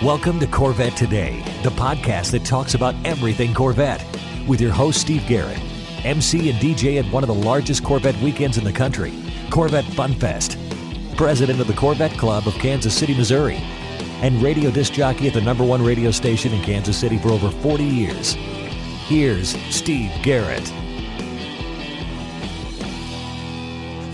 Welcome to Corvette Today, the podcast that talks about everything Corvette, with your host Steve Garrett, MC and DJ at one of the largest Corvette weekends in the country, Corvette Fun Fest, president of the Corvette Club of Kansas City, Missouri, and radio disc jockey at the #1 radio station in Kansas City for over 40 years. Here's Steve Garrett.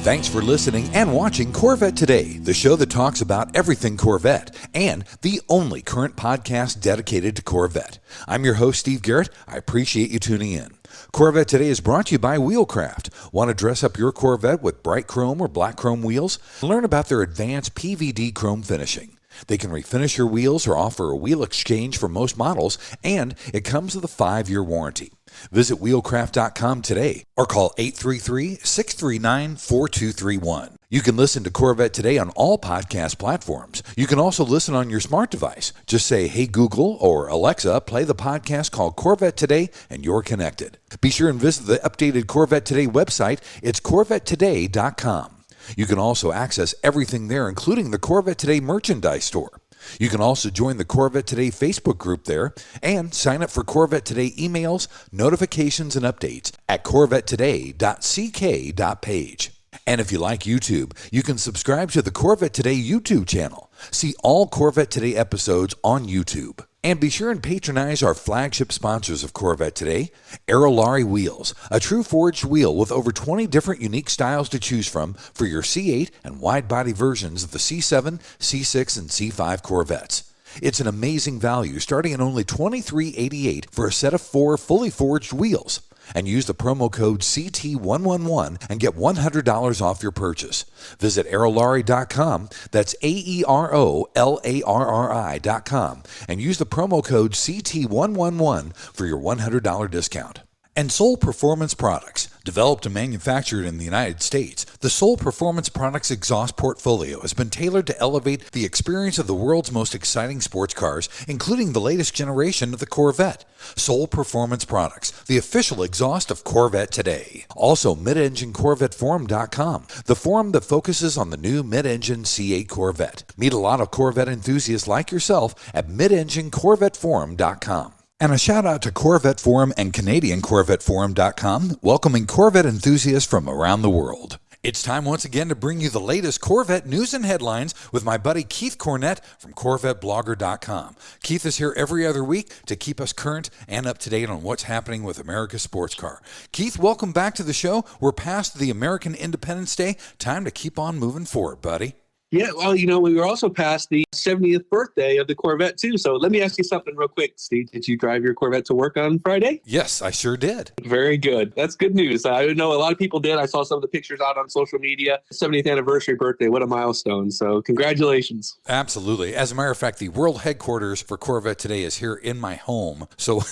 Thanks for listening and watching Corvette Today, the show that talks about everything Corvette, and the only current podcast dedicated to Corvette. I'm your host, Steve Garrett. I appreciate you tuning in. Corvette Today is brought to you by Wheelcraft. Want to dress up your Corvette with bright chrome or black chrome wheels? Learn about their advanced PVD chrome finishing. They can refinish your wheels or offer a wheel exchange for most models, and it comes with a 5-year warranty. Visit wheelcraft.com today or call 833-639-4231. You can listen to Corvette Today on all podcast platforms. You can also listen on your smart device. Just say, "Hey Google" or "Alexa, play the podcast called Corvette Today," and you're connected. Be sure and visit the updated Corvette Today website. It's CorvetteToday.com. You can also access everything there, including the Corvette Today merchandise store. You can also join the Corvette Today Facebook group there and sign up for Corvette Today emails, notifications, and updates at corvettetoday.ck.page. And if you like YouTube, you can subscribe to the Corvette Today YouTube channel. See all Corvette Today episodes on YouTube. And be sure and patronize our flagship sponsors of Corvette Today, Aerolarri Wheels, a true forged wheel with over 20 different unique styles to choose from for your C8 and wide-body versions of the C7, C6, and C5 Corvettes. It's an amazing value, starting at only $23.88 for a set of 4 fully forged wheels. And use the promo code CT111 and get $100 off your purchase. Visit aerolarri.com, that's AEROLARRI.com, and use the promo code CT111 for your $100 discount. And Soul Performance Products. Developed and manufactured in the United States, the Soul Performance Products exhaust portfolio has been tailored to elevate the experience of the world's most exciting sports cars, including the latest generation of the Corvette. Soul Performance Products, the official exhaust of Corvette Today. Also, MidEngineCorvetteForum.com, the forum that focuses on the new mid-engine C8 Corvette. Meet a lot of Corvette enthusiasts like yourself at MidEngineCorvetteForum.com. And a shout out to Corvette Forum and CanadianCorvetteForum.com, welcoming Corvette enthusiasts from around the world. It's time once again to bring you the latest Corvette news and headlines with my buddy Keith Cornett from CorvetteBlogger.com. Keith is here every other week to keep us current and up to date on what's happening with America's sports car. Keith, welcome back to the show. We're past the American Independence Day. Time to keep on moving forward, buddy. Yeah, well, we were also past the 70th birthday of the Corvette, too. So let me ask you something real quick, Steve. Did you drive your Corvette to work on Friday? Yes, I sure did. Very good. That's good news. I know a lot of people did. I saw some of the pictures out on social media. 70th anniversary birthday. What a milestone. So congratulations. Absolutely. As a matter of fact, the world headquarters for Corvette Today is here in my home. So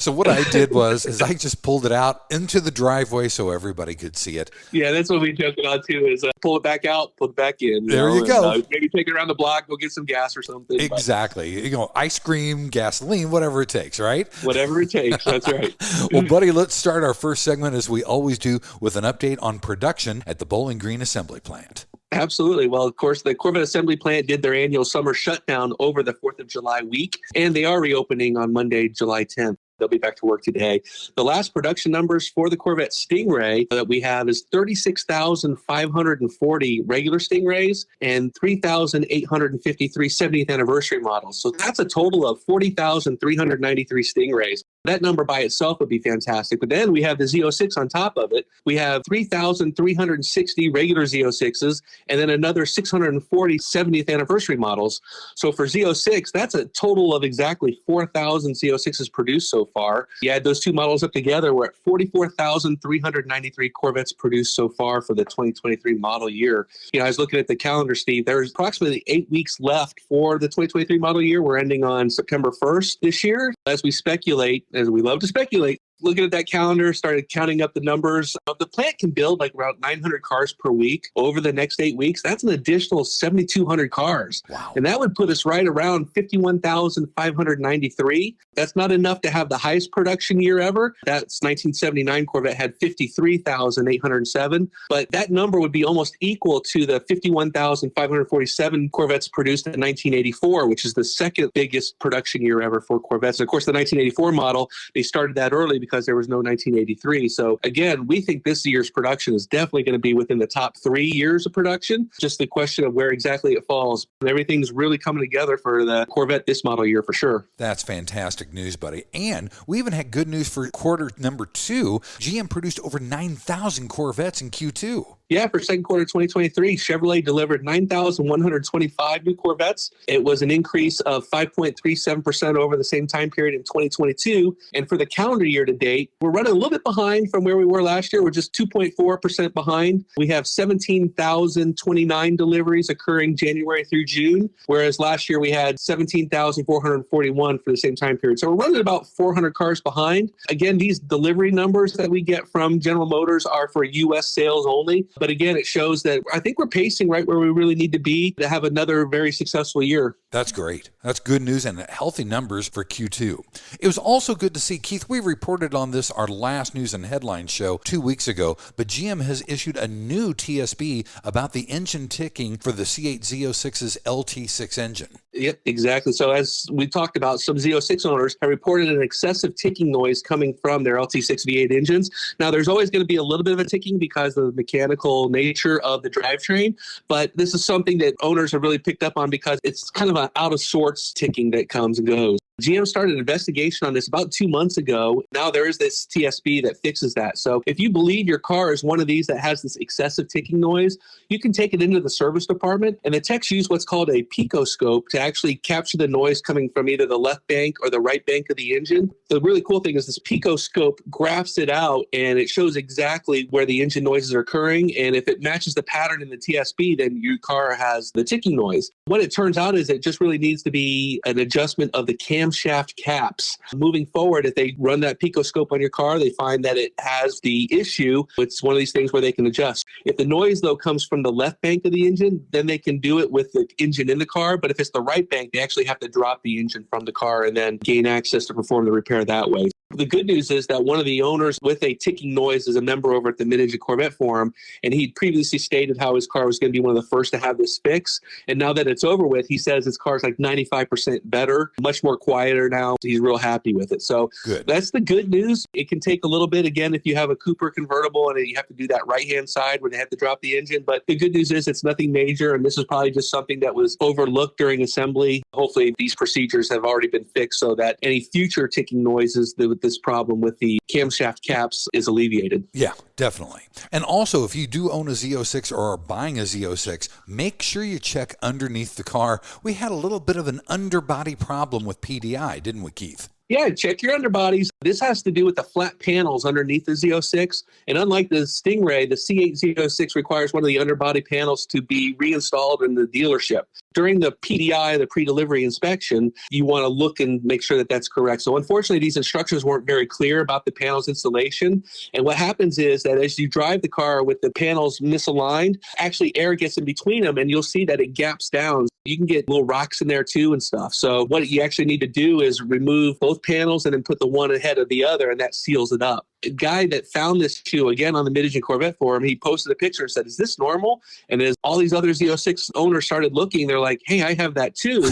what I did is I just pulled it out into the driveway so everybody could see it. Yeah, that's what we joked about, too, is pull it back out, pull it back in. There you go. Maybe take it around the block, go get some gas or something. Exactly. Ice cream, gasoline, whatever it takes, right? Whatever it takes. That's right. Well, buddy, let's start our first segment, as we always do, with an update on production at the Bowling Green Assembly Plant. Absolutely. Well, of course, the Corvette Assembly Plant did their annual summer shutdown over the 4th of July week, and they are reopening on Monday, July 10th. They'll be back to work today. The last production numbers for the Corvette Stingray that we have is 36,540 regular Stingrays and 3,853 70th anniversary models. So that's a total of 40,393 Stingrays. That number by itself would be fantastic. But then we have the Z06 on top of it. We have 3,360 regular Z06s and then another 640 70th anniversary models. So for Z06, that's a total of exactly 4,000 Z06s produced so far. You add those two models up together, we're at 44,393 Corvettes produced so far for the 2023 model year. I was looking at the calendar, Steve. There's approximately 8 weeks left for the 2023 model year. We're ending on September 1st this year. As we speculate, as we love to speculate, Looking at that calendar, started counting up the numbers. The plant can build like around 900 cars per week over the next 8 weeks. That's an additional 7,200 cars. Wow. And that would put us right around 51,593. That's not enough to have the highest production year ever. That's 1979 Corvette had 53,807. But that number would be almost equal to the 51,547 Corvettes produced in 1984, which is the second biggest production year ever for Corvettes. And of course, the 1984 model, they started that early because there was no 1983. So again, we think this year's production is definitely going to be within the top 3 years of production. Just the question of where exactly it falls. Everything's really coming together for the Corvette this model year for sure. That's fantastic news, buddy. And we even had good news for quarter number 2. GM produced over 9,000 Corvettes in Q2. Yeah, for second quarter 2023, Chevrolet delivered 9,125 new Corvettes. It was an increase of 5.37% over the same time period in 2022. And for the calendar year to date, we're running a little bit behind from where we were last year. We're just 2.4% behind. We have 17,029 deliveries occurring January through June, whereas last year we had 17,441 for the same time period. So we're running about 400 cars behind. Again, these delivery numbers that we get from General Motors are for U.S. sales only. But again, it shows that I think we're pacing right where we really need to be to have another very successful year. That's great. That's good news and healthy numbers for Q2. It was also good to see, Keith, we reported on this our last news and headlines show 2 weeks ago, but GM has issued a new TSB about the engine ticking for the C8 Z06's LT6 engine. Yep, exactly. So as we talked about, some Z06 owners have reported an excessive ticking noise coming from their LT6 V8 engines. Now, there's always going to be a little bit of a ticking because of the mechanical nature of the drivetrain, but this is something that owners have really picked up on because it's kind of an out of sorts ticking that comes and goes. GM started an investigation on this about 2 months ago. Now there is this TSB that fixes that. So if you believe your car is one of these that has this excessive ticking noise, you can take it into the service department, and the techs use what's called a picoscope to actually capture the noise coming from either the left bank or the right bank of the engine. The really cool thing is this picoscope graphs it out, and it shows exactly where the engine noises are occurring. And if it matches the pattern in the TSB, then your car has the ticking noise. What it turns out is it just really needs to be an adjustment of the camshaft caps. Moving forward, if they run that picoscope on your car, they find that it has the issue. It's one of these things where they can adjust. If the noise, though, comes from the left bank of the engine, then they can do it with the engine in the car. But if it's the right bank, they actually have to drop the engine from the car and then gain access to perform the repair that way. The good news is that one of the owners with a ticking noise is a member over at the Mid-Engine Corvette Forum, and he previously stated how his car was going to be one of the first to have this fix. And now that it's over with, he says his car's like 95% better, much more quieter now. He's real happy with it. So good. That's the good news. It can take a little bit, again, if you have a Cooper convertible and you have to do that right-hand side where they have to drop the engine. But the good news is it's nothing major, and this is probably just something that was overlooked during assembly. Hopefully these procedures have already been fixed so that any future ticking noises with this problem with the camshaft caps is alleviated. Yeah, definitely. And also, if you do own a Z06 or are buying a Z06, make sure you check underneath the car. We had a little bit of an underbody problem with PDI, didn't we, Keith? Yeah, check your underbodies. This has to do with the flat panels underneath the Z06. And unlike the Stingray, the C8 Z06 requires one of the underbody panels to be reinstalled in the dealership. During the PDI, the pre-delivery inspection, you want to look and make sure that that's correct. So unfortunately, these instructions weren't very clear about the panels installation. And what happens is that as you drive the car with the panels misaligned, actually air gets in between them, and you'll see that it gaps down. You can get little rocks in there too and stuff. So what you actually need to do is remove both panels and then put the one ahead of the other, and that seals it up. A guy that found this issue, again, on the Mid-Engine Corvette forum, he posted a picture and said, is this normal? And as all these other Z06 owners started looking, they're like, hey, I have that too.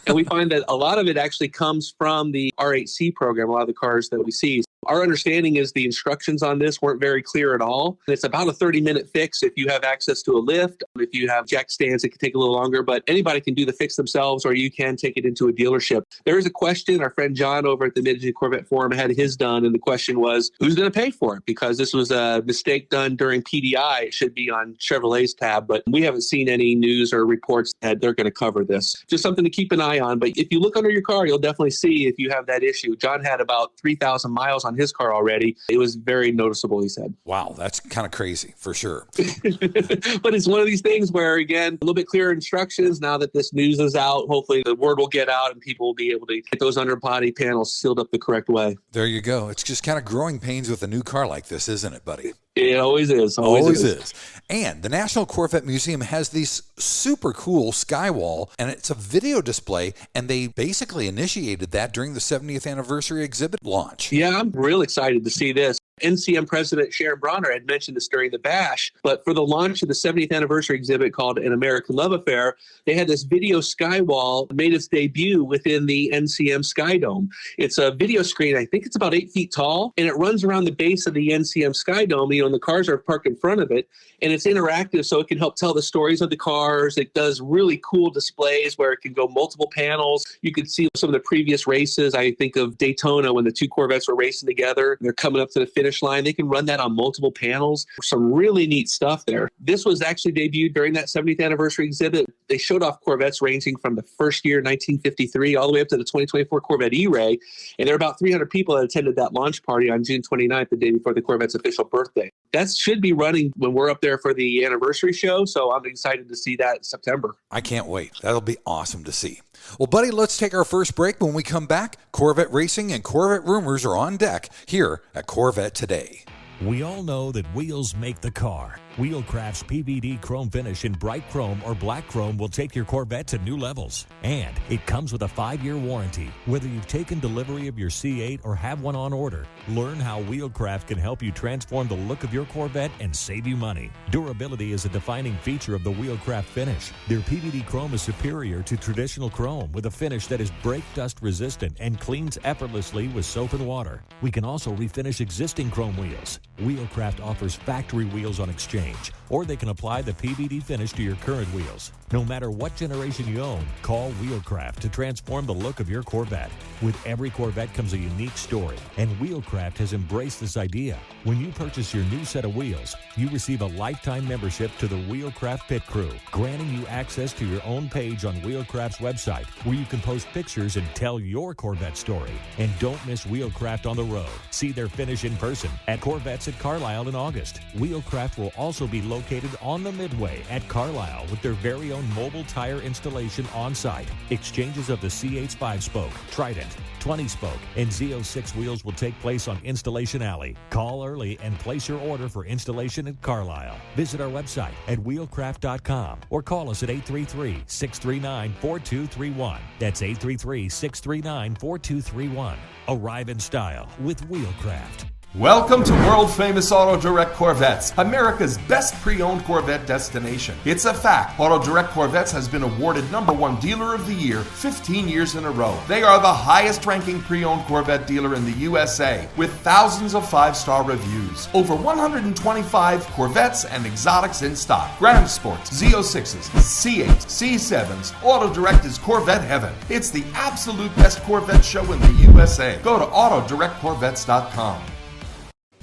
And we find that a lot of it actually comes from the R8C program, a lot of the cars that we see. Our understanding is the instructions on this weren't very clear at all. It's about a 30-minute fix if you have access to a lift. If you have jack stands, it can take a little longer, but anybody can do the fix themselves, or you can take it into a dealership. There is a question. Our friend John over at the Mid-Engine Corvette Forum had his done, and the question was, who's going to pay for it? Because this was a mistake done during PDI. It should be on Chevrolet's tab, but we haven't seen any news or reports that they're going to cover this. Just something to keep an eye on. But if you look under your car, you'll definitely see if you have that issue. John had about 3,000 miles on on his car already. It was very noticeable, he said. Wow, that's kind of crazy for sure. But it's one of these things where, again, a little bit clearer instructions now that this news is out. Hopefully the word will get out and people will be able to get those underbody panels sealed up the correct way. There you go. It's just kind of growing pains with a new car like this, isn't it, buddy? It always is. Always is. And the National Corvette Museum has these super cool skywall, and it's a video display, and they basically initiated that during the 70th anniversary exhibit launch. Yeah, I'm real excited to see this. NCM President Sharon Bronner had mentioned this during the bash, but for the launch of the 70th anniversary exhibit called An American Love Affair, they had this video skywall that made its debut within the NCM Sky Dome. It's a video screen, I think it's about 8 feet tall, and it runs around the base of the NCM Sky Dome, and the cars are parked in front of it, and it's interactive, so it can help tell the stories of the cars. It does really cool displays where it can go multiple panels. You could see some of the previous races. I think of Daytona when the two Corvettes were racing together. They're coming up to the finish line. They can run that on multiple panels. Some really neat stuff there. This was actually debuted during that 70th anniversary exhibit. They showed off Corvettes ranging from the first year, 1953, all the way up to the 2024 Corvette E-Ray. And there were about 300 people that attended that launch party on June 29th, the day before the Corvette's official birthday. That should be running when we're up there for the anniversary show, so I'm excited to see that in September. I can't wait. That'll be awesome to see. Well, buddy, let's take our first break. When we come back, Corvette racing and Corvette rumors are on deck here at Corvette Today. We all know that wheels make the car. Wheelcraft's PVD chrome finish in bright chrome or black chrome will take your Corvette to new levels. And it comes with a 5-year warranty. Whether you've taken delivery of your C8 or have one on order, learn how Wheelcraft can help you transform the look of your Corvette and save you money. Durability is a defining feature of the Wheelcraft finish. Their PVD chrome is superior to traditional chrome with a finish that is brake dust resistant and cleans effortlessly with soap and water. We can also refinish existing chrome wheels. Wheelcraft offers factory wheels on exchange, or they can apply the PVD finish to your current wheels. No matter what generation you own, call Wheelcraft to transform the look of your Corvette. With every Corvette comes a unique story, and Wheelcraft has embraced this idea. When you purchase your new set of wheels, you receive a lifetime membership to the Wheelcraft Pit Crew, granting you access to your own page on Wheelcraft's website, where you can post pictures and tell your Corvette story. And don't miss Wheelcraft on the road. See their finish in person at Corvettes at Carlisle in August. Wheelcraft will also be located on the Midway at Carlisle with their very own mobile tire installation on site. Exchanges of the C8's 5-spoke, Trident, 20-spoke, and Z06 wheels will take place on Installation Alley. Call early and place your order for installation at Carlisle. Visit our website at wheelcraft.com or call us at 833-639-4231. That's 833-639-4231. Arrive in style with Wheelcraft. Welcome to world-famous Auto Direct Corvettes, America's best pre-owned Corvette destination. It's a fact. Auto Direct Corvettes has been awarded #1 Dealer of the Year 15 years in a row. They are the highest-ranking pre-owned Corvette dealer in the USA, with thousands of 5-star reviews. Over 125 Corvettes and exotics in stock. Grand Sports, Z06s, C8s, C7s. Auto Direct is Corvette heaven. It's the absolute best Corvette show in the USA. Go to AutoDirectCorvettes.com.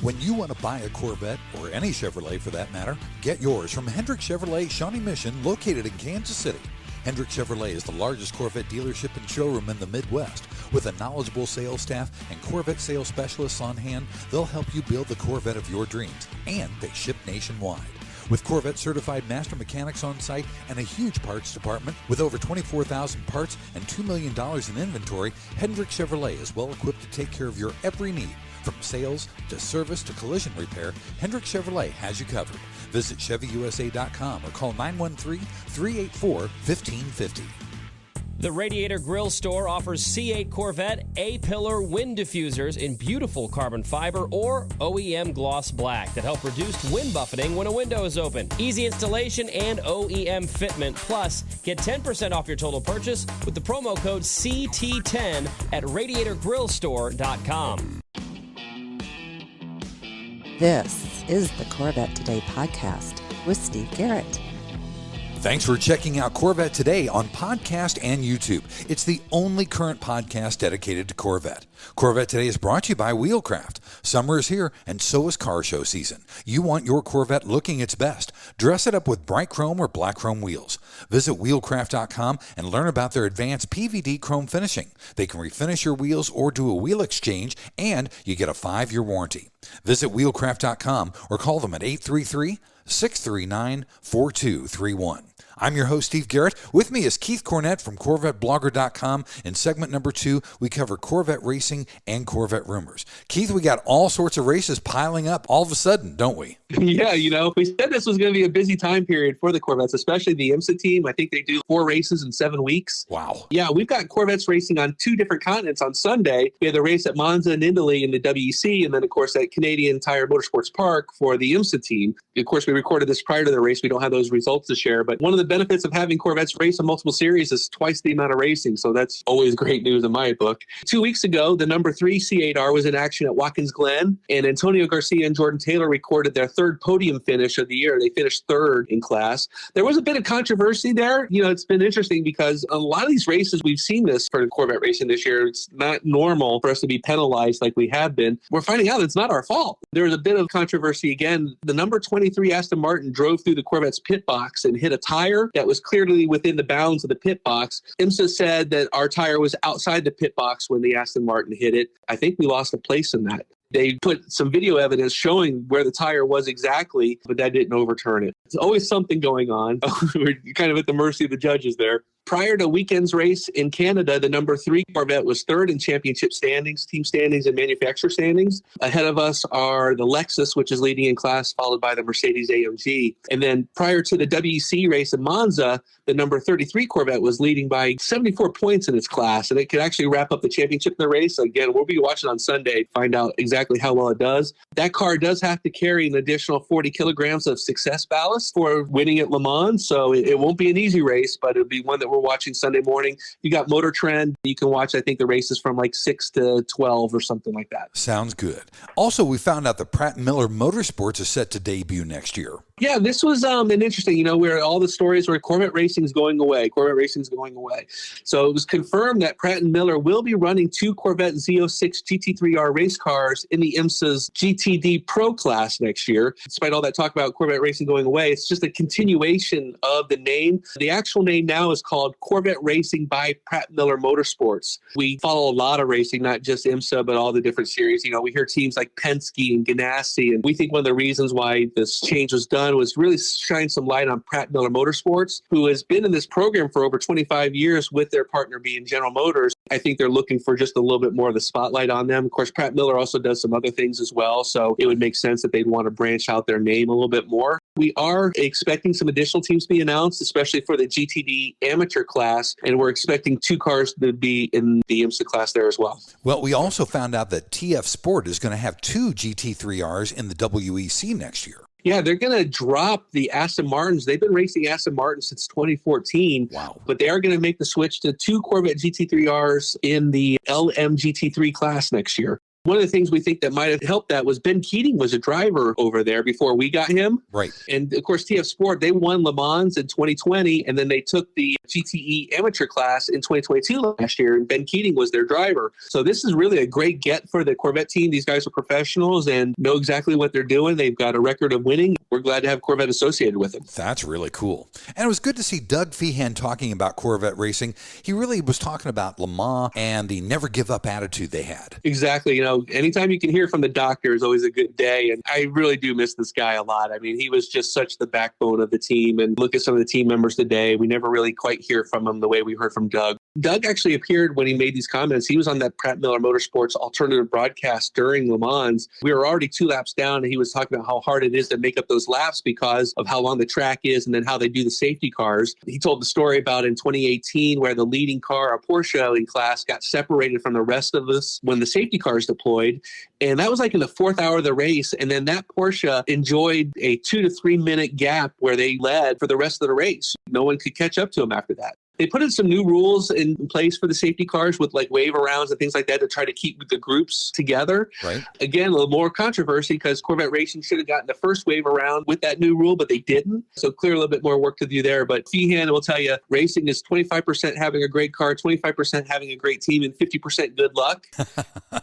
When you want to buy a Corvette, or any Chevrolet for that matter, get yours from Hendrick Chevrolet Shawnee Mission, located in Kansas City. Hendrick Chevrolet is the largest Corvette dealership and showroom in the Midwest. With a knowledgeable sales staff and Corvette sales specialists on hand, they'll help you build the Corvette of your dreams, and they ship nationwide. With Corvette certified master mechanics on site and a huge parts department with over 24,000 parts and $2 million in inventory, Hendrick Chevrolet is well equipped to take care of your every need. From sales to service to collision repair, Hendrick Chevrolet has you covered. Visit ChevyUSA.com or call 913-384-1550. The Radiator Grill Store offers C8 Corvette A-pillar wind diffusers in beautiful carbon fiber or OEM gloss black that help reduce wind buffeting when a window is open. Easy installation and OEM fitment. Plus, get 10% off your total purchase with the promo code CT10 at RadiatorGrillStore.com. This is the Corvette Today podcast with Steve Garrett. Thanks for checking out Corvette Today on podcast and YouTube. It's the only current podcast dedicated to Corvette. Corvette Today is brought to you by Wheelcraft. Summer is here, and so is car show season. You want your Corvette looking its best. Dress it up with bright chrome or black chrome wheels. Visit wheelcraft.com and learn about their advanced PVD chrome finishing. They can refinish your wheels or do a wheel exchange, and you get a 5-year warranty. Visit wheelcraft.com or call them at 833-639-4231. I'm your host, Steve Garrett. With me is Keith Cornett from CorvetteBlogger.com. In segment number 2, we cover Corvette racing and Corvette rumors. Keith, we got all sorts of races piling up all of a sudden, don't we? Yeah, we said this was going to be a busy time period for the Corvettes, especially the IMSA team. I think they do 4 races in 7 weeks. Wow. Yeah, we've got Corvettes racing on 2 different continents on Sunday. We had the race at Monza and Italy in the WEC, and then, of course, at Canadian Tire Motorsports Park for the IMSA team. Of course, we recorded this prior to the race. We don't have those results to share, but one of the benefits of having Corvettes race in multiple series is twice the amount of racing, so that's always great news in my book. 2 weeks ago, the number 3 C8R was in action at Watkins Glen, and Antonio Garcia and Jordan Taylor recorded their 3rd podium finish of the year. They finished 3rd in class. There was a bit of controversy there. It's been interesting because a lot of these races, we've seen this for Corvette racing this year. It's not normal for us to be penalized like we have been. We're finding out it's not our fault. There was a bit of controversy again. The number 23 Aston Martin drove through the Corvette's pit box and hit a tire that was clearly within the bounds of the pit box. IMSA said that our tire was outside the pit box when the Aston Martin hit it. I think we lost a place in that. They put some video evidence showing where the tire was exactly, but that didn't overturn it. There's always something going on. We're kind of at the mercy of the judges there. Prior to weekend's race in Canada, the number 3 Corvette was 3rd in championship standings, team standings, and manufacturer standings. Ahead of us are the Lexus, which is leading in class, followed by the Mercedes-AMG. And then prior to the WEC race in Monza, the number 33 Corvette was leading by 74 points in its class, and it could actually wrap up the championship in the race. Again, we'll be watching on Sunday to find out exactly how well it does. That car does have to carry an additional 40 kilograms of success ballast for winning at Le Mans, so it won't be an easy race, but it'll be one that we're watching Sunday morning. You got Motor Trend. You can watch, I think, the races from like 6 to 12 or something like that. Sounds good. Also, we found out that Pratt Miller Motorsports is set to debut next year. Yeah, this was an interesting, where all the stories where Corvette racing is going away. So it was confirmed that Pratt & Miller will be running 2 Corvette Z06 GT3R race cars in the IMSA's GTD Pro class next year. Despite all that talk about Corvette racing going away, it's just a continuation of the name. The actual name now is called Corvette Racing by Pratt Miller Motorsports. We follow a lot of racing, not just IMSA, but all the different series. We hear teams like Penske and Ganassi, and we think one of the reasons why this change was done was really shine some light on Pratt Miller Motorsports, who has been in this program for over 25 years with their partner being General Motors. I think they're looking for just a little bit more of the spotlight on them. Of course, Pratt Miller also does some other things as well, so it would make sense that they'd want to branch out their name a little bit more. We are expecting some additional teams to be announced, especially for the GTD amateur class, and we're expecting 2 cars to be in the IMSA class there as well. Well, we also found out that TF Sport is going to have 2 GT3Rs in the WEC next year. Yeah, they're going to drop the Aston Martins. They've been racing Aston Martin since 2014. Wow. But they are going to make the switch to 2 Corvette GT3Rs in the LMGT3 class next year. One of the things we think that might have helped that was Ben Keating was a driver over there before we got him. Right. And, of course, TF Sport, they won Le Mans in 2020, and then they took the GTE amateur class in 2022 last year, and Ben Keating was their driver. So this is really a great get for the Corvette team. These guys are professionals and know exactly what they're doing. They've got a record of winning. We're glad to have Corvette associated with them. That's really cool. And it was good to see Doug Feehan talking about Corvette racing. He really was talking about Le Mans and the never give up attitude they had. Exactly. Anytime you can hear from the doctor is always a good day. And I really do miss this guy a lot. I mean, he was just such the backbone of the team. And look at some of the team members today. We never really quite hear from him the way we heard from Doug. Doug actually appeared when he made these comments. He was on that Pratt Miller Motorsports alternative broadcast during Le Mans. We were already 2 laps down, and he was talking about how hard it is to make up those laps because of how long the track is and then how they do the safety cars. He told the story about in 2018 where the leading car, a Porsche in class, got separated from the rest of us when the safety cars deployed. And that was like in the 4th hour of the race. And then that Porsche enjoyed a 2 to 3 minute gap where they led for the rest of the race. No one could catch up to him after that. They put in some new rules in place for the safety cars with like wave arounds and things like that to try to keep the groups together. Right. Again, a little more controversy because Corvette Racing should have gotten the first wave around with that new rule, but they didn't. So clearly a little bit more work to do there. But Feehan will tell you racing is 25% having a great car, 25% having a great team, and 50% good luck.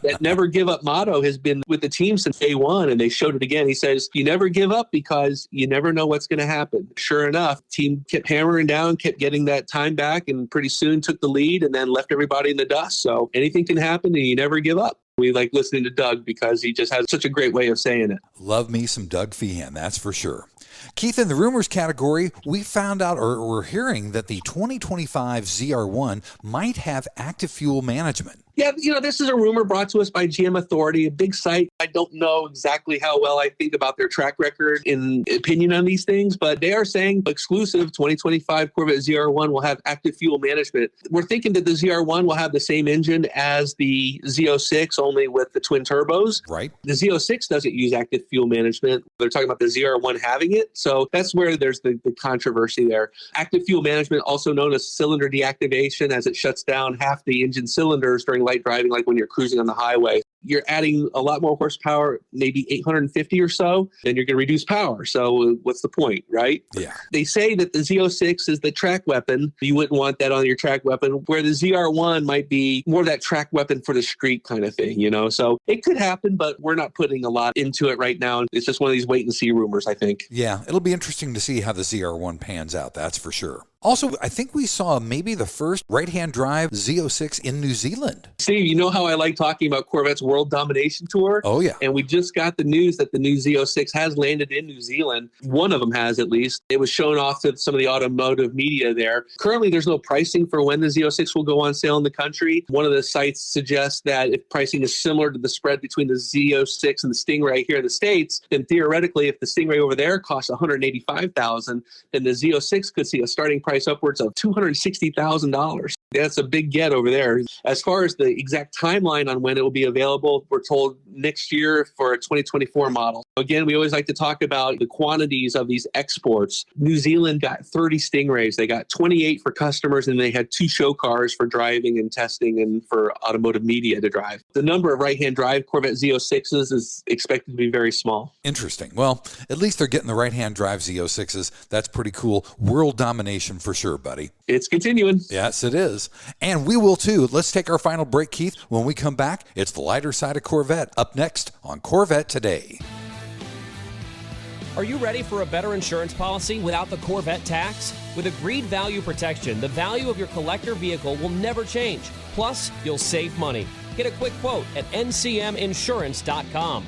That never give up motto has been with the team since day one, and they showed it again. He says, you never give up because you never know what's going to happen. Sure enough, team kept hammering down, kept getting that time back, and pretty soon took the lead and then left everybody in the dust. So anything can happen, and you never give up. We like listening to Doug because he just has such a great way of saying it. Love me some Doug Feehan, that's for sure. Keith, in the rumors category, we found out, or we're hearing, that the 2025 ZR1 might have active fuel management. Yeah, this is a rumor brought to us by GM Authority, a big site. I don't know exactly how well I think about their track record in opinion on these things, but they are saying exclusive 2025 Corvette ZR1 will have active fuel management. We're thinking that the ZR1 will have the same engine as the Z06, only with the twin turbos. Right. The Z06 doesn't use active fuel management. They're talking about the ZR1 having it. So that's where there's the controversy there. Active fuel management, also known as cylinder deactivation, as it shuts down half the engine cylinders during light driving, like when you're cruising on the highway. You're adding a lot more horsepower, maybe 850 or so, then you're going to reduce power. So what's the point, right? Yeah. They say that the Z06 is the track weapon. You wouldn't want that on your track weapon, where the ZR1 might be more of that track weapon for the street kind of thing, So it could happen, but we're not putting a lot into it right now. It's just one of these wait and see rumors, I think. Yeah, it'll be interesting to see how the ZR1 pans out, that's for sure. Also, I think we saw maybe the first right-hand drive Z06 in New Zealand. Steve, you know how I like talking about Corvette's World Domination Tour? Oh, yeah. And we just got the news that the new Z06 has landed in New Zealand. One of them has, at least. It was shown off to some of the automotive media there. Currently, there's no pricing for when the Z06 will go on sale in the country. One of the sites suggests that if pricing is similar to the spread between the Z06 and the Stingray here in the States, then theoretically, if the Stingray over there costs $185,000, then the Z06 could see a starting price upwards of $260,000. That's a big get over there. As far as the exact timeline on when it will be available, we're told next year for a 2024 model. Again, we always like to talk about the quantities of these exports. New Zealand got 30 Stingrays. They got 28 for customers, and they had 2 show cars for driving and testing and for automotive media to drive. The number of right-hand drive Corvette Z06s is expected to be very small. Interesting. Well, at least they're getting the right-hand drive Z06s. That's pretty cool. World domination for sure, buddy. It's continuing. Yes, it is. And we will too. Let's take our final break, Keith. When we come back, it's the lighter side of Corvette. Up next on Corvette Today. Are you ready for a better insurance policy without the Corvette tax? With agreed value protection, the value of your collector vehicle will never change. Plus, you'll save money. Get a quick quote at ncminsurance.com.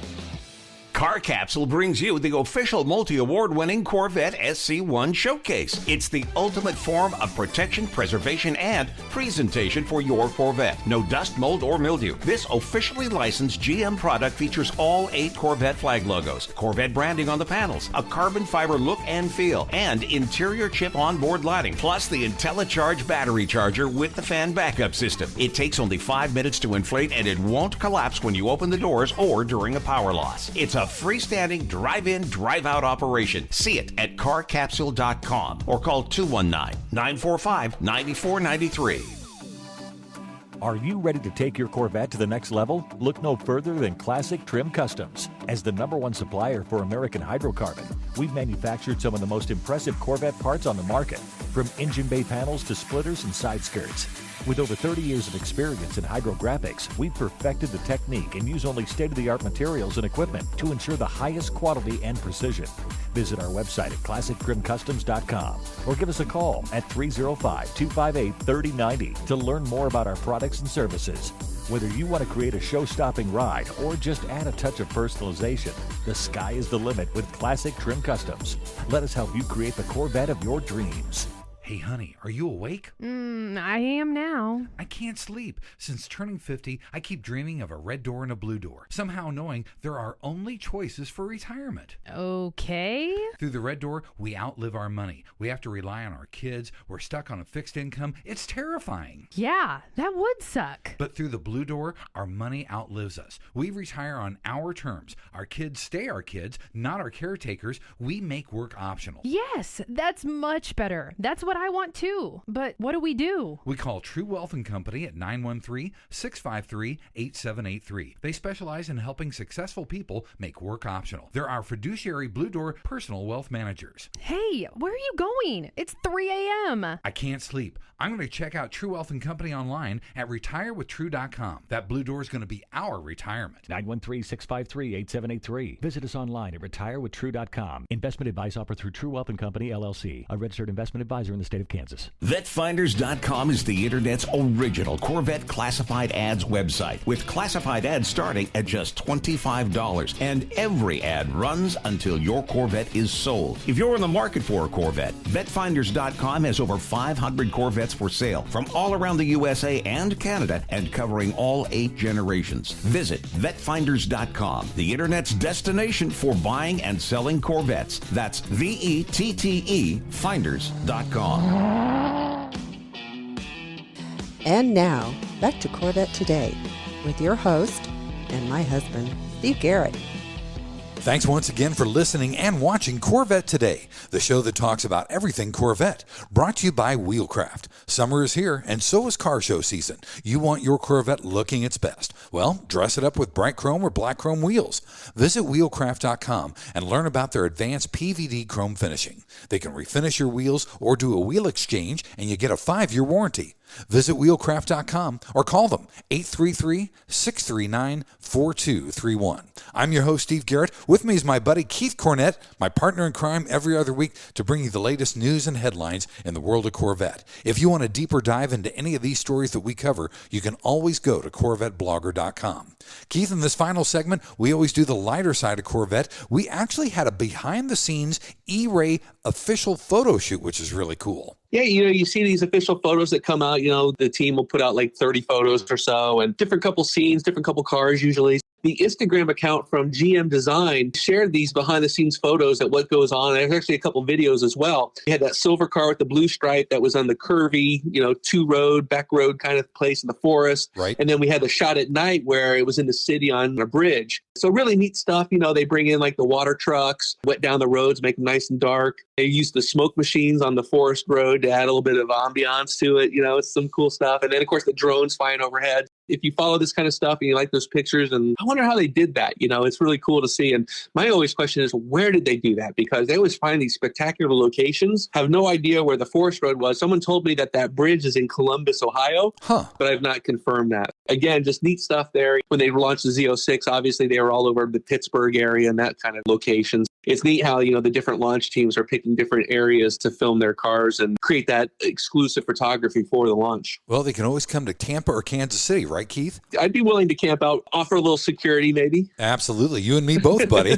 Car Capsule brings you the official multi-award-winning Corvette SC1 Showcase. It's the ultimate form of protection, preservation, and presentation for your Corvette. No dust, mold, or mildew. This officially licensed GM product features all 8 Corvette flag logos, Corvette branding on the panels, a carbon fiber look and feel, and interior chip onboard lighting, plus the IntelliCharge battery charger with the fan backup system. It takes only 5 minutes to inflate, and it won't collapse when you open the doors or during a power loss. It's a freestanding drive-in, drive-out operation. See it at carcapsule.com or call 219-945-9493. Are you ready to take your Corvette to the next level? Look no further than Classic Trim Customs. As the #1 supplier for American hydrocarbon, we've manufactured some of the most impressive Corvette parts on the market, from engine bay panels to splitters and side skirts. With over 30 years of experience in hydrographics, we've perfected the technique and use only state-of-the-art materials and equipment to ensure the highest quality and precision. Visit our website at classictrimcustoms.com or give us a call at 305-258-3090 to learn more about our products and services. Whether you want to create a show-stopping ride or just add a touch of personalization, the sky is the limit with Classic Trim Customs. Let us help you create the Corvette of your dreams. Hey, honey, are you awake? I am now. I can't sleep. Since turning 50, I keep dreaming of a red door and a blue door, somehow knowing there are only choices for retirement. Okay. Through the red door, we outlive our money. We have to rely on our kids. We're stuck on a fixed income. It's terrifying. Yeah, that would suck. But through the blue door, our money outlives us. We retire on our terms. Our kids stay our kids, not our caretakers. We make work optional. Yes, that's much better. That's what I want too. But what do we do? We call True Wealth & Company at 913-653-8783. They specialize in helping successful people make work optional. They're our fiduciary Blue Door personal wealth managers. Hey, where are you going? It's 3 a.m. I can't sleep. I'm going to check out True Wealth & Company online at retirewithtrue.com. That Blue Door is going to be our retirement. 913-653-8783. Visit us online at retirewithtrue.com. Investment advice offered through True Wealth & Company, LLC, a registered investment advisor in the state of Kansas. VetFinders.com is the Internet's original Corvette classified ads website, with classified ads starting at just $25. And every ad runs until your Corvette is sold. If you're in the market for a Corvette, VetFinders.com has over 500 Corvettes for sale from all around the USA and Canada and covering all 8 generations. Visit VetFinders.com, the Internet's destination for buying and selling Corvettes. That's VETTE Finders.com. And now, back to Corvette Today with your host and my husband, Steve Garrett. Thanks once again for listening and watching Corvette Today, the show that talks about everything Corvette. Brought to you by Wheelcraft. Summer is here, and so is car show season. You want your Corvette looking its best. Well, dress it up with bright chrome or black chrome wheels. Visit wheelcraft.com and learn about their advanced PVD chrome finishing. They can refinish your wheels or do a wheel exchange, and you get a 5-year warranty. Visit wheelcraft.com or call them 833-639-4231. I'm your host, Steve Garrett. With me is my buddy Keith Cornett, my partner in crime every other week to bring you the latest news and headlines in the world of Corvette. If you want a deeper dive into any of these stories that we cover, you can always go to CorvetteBlogger.com. Keith, in this final segment, we always do the lighter side of Corvette. We actually had a behind-the-scenes E-Ray official photo shoot, which is really cool. Yeah, you see these official photos that come out, the team will put out like 30 photos or so and different couple scenes, different couple cars usually. The Instagram account from GM Design shared these behind the scenes photos at what goes on. There's actually a couple videos as well. You had that silver car with the blue stripe that was on the curvy, back road kind of place in the forest. Right. And then we had the shot at night where it was in the city on a bridge. So really neat stuff. They bring in like the water trucks, wet down the roads, make them nice and dark. They use the smoke machines on the forest road to add a little bit of ambiance to it. It's some cool stuff. And then, of course, the drones flying overhead. If you follow this kind of stuff and you like those pictures, and I wonder how they did that. It's really cool to see. And my always question is, where did they do that? Because they always find these spectacular locations. Have no idea where the forest road was. Someone told me that bridge is in Columbus, Ohio, but I've not confirmed that. Again, just neat stuff there. When they launched the Z06, obviously they were all over the Pittsburgh area and that kind of locations. It's neat how, the different launch teams are picking different areas to film their cars and create that exclusive photography for the launch. Well, they can always come to Tampa or Kansas City, right, Keith? I'd be willing to camp out, offer a little security maybe. Absolutely. You and me both, buddy.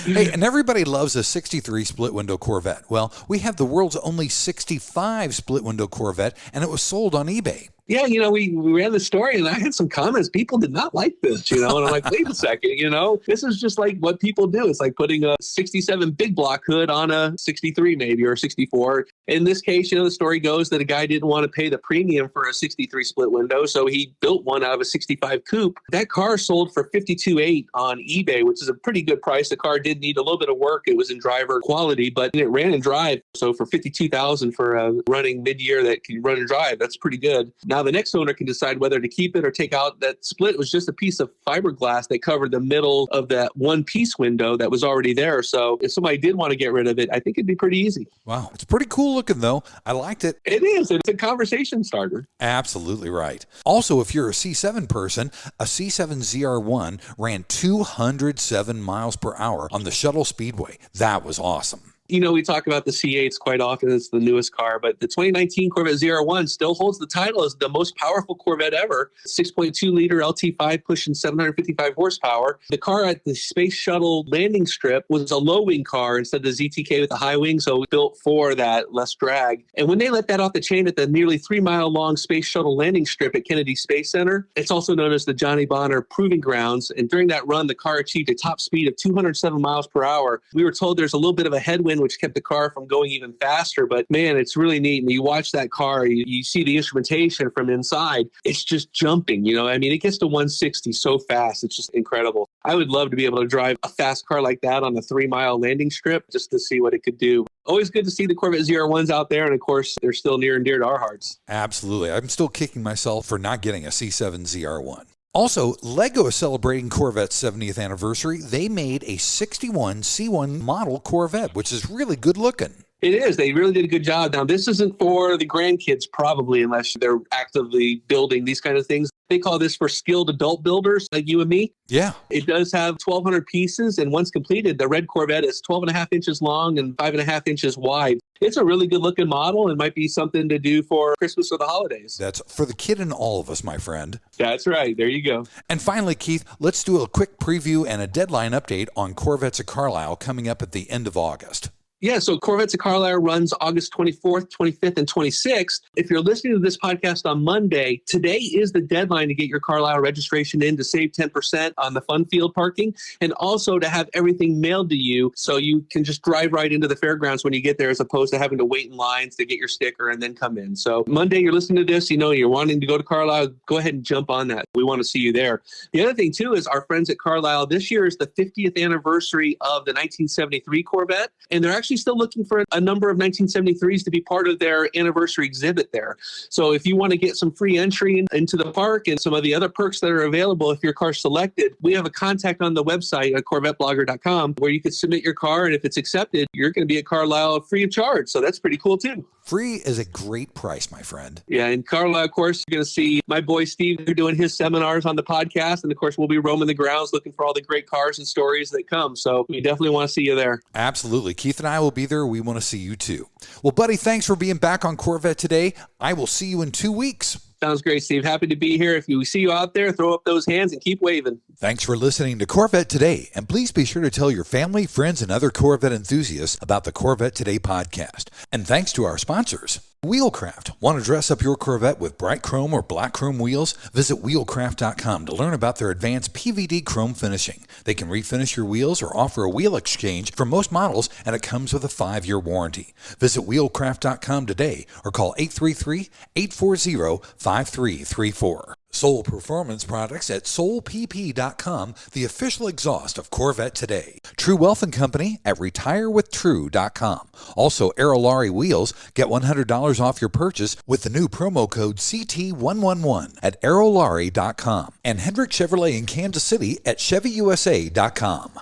Hey, and everybody loves a 63 split window Corvette. Well, we have the world's only 65 split window Corvette, and it was sold on eBay. Yeah, we ran the story and I had some comments. People did not like this, and I'm like, wait a second, this is just like what people do. It's like putting a 67 big block hood on a 63 maybe or 64. In this case, the story goes that a guy didn't want to pay the premium for a 63 split window, so he built one out of a 65 coupe. That car sold for $52,800 on eBay, which is a pretty good price. The car did need a little bit of work. It was in driver quality, but it ran and drive. So for $52,000 for a running mid-year that can run and drive, that's pretty good. Now the next owner can decide whether to keep it or take out. That split was just a piece of fiberglass that covered the middle of that one piece window that was already there. So if somebody did want to get rid of it, I think it'd be pretty easy. Wow. It's pretty cool looking, though. I liked it. It is. It's a conversation starter. Absolutely right. Also, if you're a C7 person, a C7 ZR1 ran 207 miles per hour on the Shuttle Speedway. That was awesome. We talk about the C8s quite often. It's the newest car, but the 2019 Corvette ZR1 still holds the title as the most powerful Corvette ever. 6.2-liter LT5 pushing 755 horsepower. The car at the Space Shuttle landing strip was a low-wing car instead of the ZTK with the high wing, so built for that less drag. And when they let that off the chain at the nearly 3-mile-long Space Shuttle landing strip at Kennedy Space Center, it's also known as the Johnny Bonner Proving Grounds. And during that run, the car achieved a top speed of 207 miles per hour. We were told there's a little bit of a headwind which kept the car from going even faster. But man, it's really neat. And you watch that car, you see the instrumentation from inside. It's just jumping, I mean, it gets to 160 so fast. It's just incredible. I would love to be able to drive a fast car like that on a 3-mile landing strip just to see what it could do. Always good to see the Corvette ZR1s out there. And of course, they're still near and dear to our hearts. Absolutely. I'm still kicking myself for not getting a C7 ZR1. Also, LEGO is celebrating Corvette's 70th anniversary. They made a 61 C1 model Corvette, which is really good looking. It is. They really did a good job. Now, this isn't for the grandkids, probably, unless they're actively building these kind of things. They call this for skilled adult builders like you and me. Yeah. It does have 1,200 pieces, and once completed, the red Corvette is 12.5 inches long and 5.5 inches wide. It's a really good-looking model and might be something to do for Christmas or the holidays. That's for the kid in all of us, my friend. That's right. There you go. And finally, Keith, let's do a quick preview and a deadline update on Corvettes of Carlisle coming up at the end of August. Yeah, so Corvettes of Carlisle runs August 24th, 25th, and 26th. If you're listening to this podcast on Monday, today is the deadline to get your Carlisle registration in to save 10% on the fun field parking and also to have everything mailed to you so you can just drive right into the fairgrounds when you get there as opposed to having to wait in lines to get your sticker and then come in. So Monday, you're listening to this, you're wanting to go to Carlisle, go ahead and jump on that. We want to see you there. The other thing, too, is our friends at Carlisle, this year is the 50th anniversary of the 1973 Corvette, and they're actually still looking for a number of 1973s to be part of their anniversary exhibit there. So if you want to get some free entry into the park and some of the other perks that are available if your car's selected, we have a contact on the website at CorvetteBlogger.com where you could submit your car, and if it's accepted, you're going to be at Carlisle free of charge. So that's pretty cool too. Free is a great price, my friend. Yeah, and Carlisle, of course, you're going to see my boy Steve. They're doing his seminars on the podcast, and of course, we'll be roaming the grounds looking for all the great cars and stories that come. So we definitely want to see you there. Absolutely. Keith and I will be there. We want to see you too. Well, buddy, thanks for being back on Corvette Today. I will see you in 2 weeks. Sounds great, Steve. Happy to be here. If you see you out there, throw up those hands and keep waving. Thanks for listening to Corvette Today, and please be sure to tell your family, friends, and other Corvette enthusiasts about the Corvette Today podcast. And thanks to our sponsors. Wheelcraft. Want to dress up your Corvette with bright chrome or black chrome wheels? Visit wheelcraft.com to learn about their advanced PVD chrome finishing. They can refinish your wheels or offer a wheel exchange for most models, and it comes with a 5-year warranty. Visit wheelcraft.com today or call 833-840-5334. Soul Performance Products at soulpp.com, the official exhaust of Corvette Today. True Wealth & Company at retirewithtrue.com. Also, Aerolarri Wheels. Get $100 off your purchase with the new promo code CT111 at aerolarri.com. And Hendrick Chevrolet in Kansas City at chevyusa.com.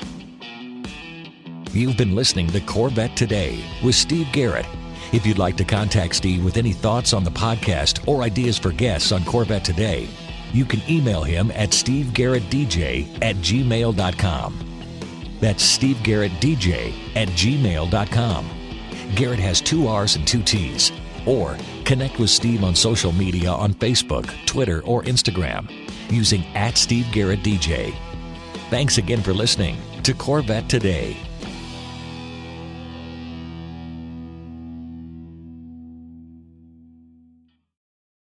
You've been listening to Corvette Today with Steve Garrett. If you'd like to contact Steve with any thoughts on the podcast or ideas for guests on Corvette Today, you can email him at stevegarrettdj@gmail.com. That's stevegarrettdj@gmail.com. Garrett has 2 R's and 2 T's. Or connect with Steve on social media on Facebook, Twitter, or Instagram using @SteveGarrettDJ. Thanks again for listening to Corvette Today.